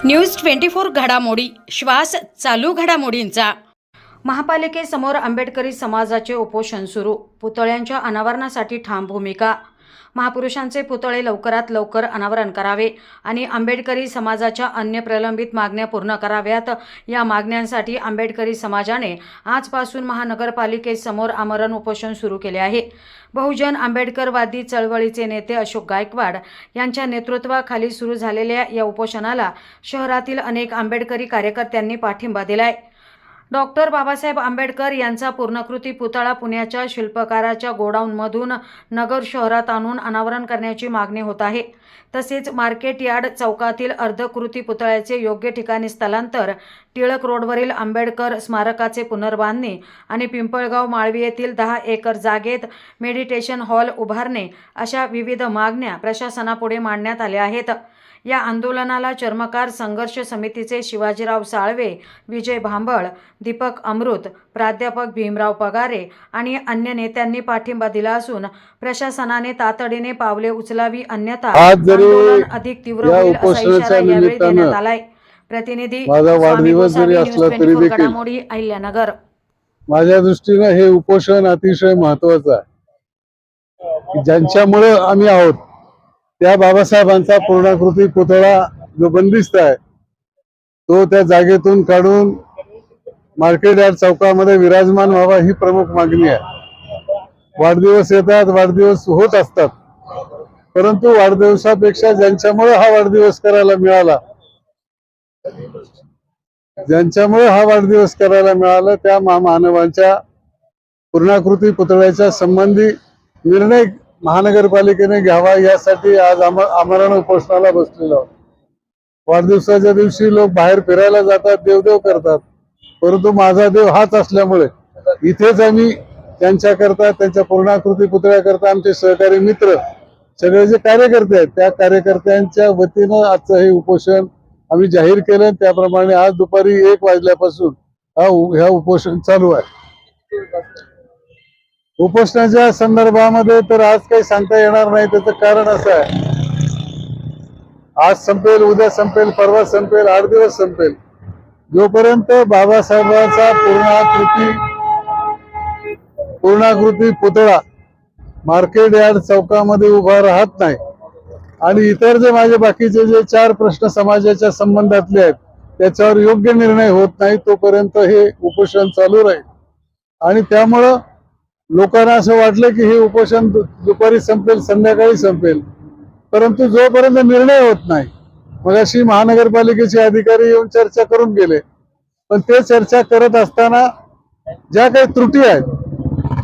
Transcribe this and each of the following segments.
News 24 घडामोडी श्वास चालू घडामोडींचा। महापालिकेसमोर आंबेडकरी समाजाचे उपोषण सुरू, पुतळ्यांच्या अनावरणासाठी ठाम भूमिका। महापुरुषांचे पुतळे लवकरात लवकर अनावरण करावे आणि आंबेडकरी समाजाच्या अन्य प्रलंबित मागण्या पूर्ण कराव्यात। या मागण्यांसाठी आंबेडकरी समाजाने आजपासून महानगरपालिकेसमोर आमरण उपोषण सुरू केले आहे। बहुजन आंबेडकरवादी चळवळीचे नेते अशोक गायकवाड यांच्या नेतृत्वाखाली सुरू झालेल्या या उपोषणाला शहरातील अनेक आंबेडकरी कार्यकर्त्यांनी पाठिंबा दिलाय। डॉक्टर बाबासाहेब आंबेडकर यांचा पूर्णाकृती पुतळा पुण्याच्या शिल्पकाराच्या गोडाऊनमधून नगर शहरात आणून अनावरण करण्याची मागणी होत आहे। तसेच मार्केट यार्ड चौकातील अर्धकृती पुतळ्याचे योग्य ठिकाणी स्थलांतर, टिळक रोडवरील आंबेडकर स्मारकाचे पुनर्बांधणी आणि पिंपळगाव माळवी येथील 10 एकर जागेत मेडिटेशन हॉल उभारणे अशा विविध मागण्या प्रशासनापुढे मांडण्यात आल्या आहेत। या आंदोलनाला चर्मकार संघर्ष समितीचे शिवाजीराव साळवे, विजय भांबळ, दीपक अमृत, प्राध्यापक भीमराव पगारे आणि अन्य नेत्यांनी पाठिंबा दिला असून प्रशासनाने तातडीने पावले उचलावी, अन्यथा आंदोलन अधिक तीव्र होईल असा इशारा यावेळी देण्यात आलाय। प्रतिनिधी स्वामी गोसावी, न्यूज 24 घडामोडी, अहिल्यानगर। माझ्या दृष्टीने हे उपोषण अतिशय महत्त्वाचं आहे। ज्यांच्यामुळे आम्ही आहोत त्या बाबासाहेबांचा पूर्णाकृती पुतळा जो बंदिस्त आहे तो त्या जागेतून काढून मार्केट यार्ड चौकामध्ये विराजमान व्हावा ही प्रमुख मागणी आहे। वाढदिवस येतात, वाढदिवस होत असतात, परंतु वाढदिवसापेक्षा ज्यांच्यामुळे हा वाढदिवस करायला मिळाला त्या महामानवांच्या पूर्णाकृती पुतळ्याच्या संबंधी निर्णय महानगरपालिकेने घ्यावा यासाठी आज आमरण उपोषणाला बसलेलो आहोत। वाढदिवसाच्या दिवशी लोक बाहेर फिरायला जातात, देवदेव करतात, परंतु माझा देव हाच असल्यामुळे इथेच आम्ही त्यांच्याकरता, त्यांच्या पूर्णाकृती पुतळ्याकरता आमचे सहकारी मित्र सगळे जे कार्यकर्ते आहेत त्या कार्यकर्त्यांच्या वतीनं आजचं हे उपोषण आम्ही जाहीर केलं। त्याप्रमाणे आज दुपारी 1 वाजल्यापासून ह्या उपोषण चालू आहे। उपोषणाच्या संदर्भामध्ये तर आज काही सांगता येणार नाही। त्याचं कारण असं आहे, आज संपेल, उद्या संपेल, परवा संपेल, 8 दिवस संपेल, जोपर्यंत बाबासाहेबांचा पूर्णाकृती पुतळा मार्केट यार्ड चौकामध्ये उभा राहत नाही आणि इतर जे माझे बाकीचे जे 4 प्रश्न समाजाच्या संबंधातले आहेत त्याच्यावर योग्य निर्णय होत नाही तोपर्यंत हे उपोषण चालू राहील। आणि त्यामुळं लोकांना असं वाटलं की हे उपोषण दुपारी संपेल, संध्याकाळी संपेल, परंतु जोपर्यंत निर्णय होत नाही, मग अशी महानगरपालिकेचे अधिकारी येऊन चर्चा करून गेले, पण ते चर्चा करत असताना ज्या काही त्रुटी आहेत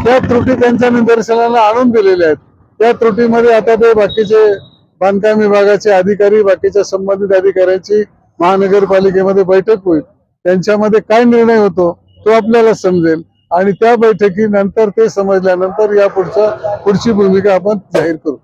त्या त्रुटी त्यांच्या निदर्शनाला आणून दिलेल्या आहेत। त्या त्रुटीमध्ये आता ते बाकीचे बांधकाम विभागाचे अधिकारी, बाकीच्या संबंधित अधिकाऱ्यांची महानगरपालिकेमध्ये बैठक होईल, त्यांच्यामध्ये काय निर्णय होतो तो आपल्याला समजेल आणि त्या बैठकीनंतर ते समजल्यानंतर या पुढची भूमिका आपण जाहीर करू।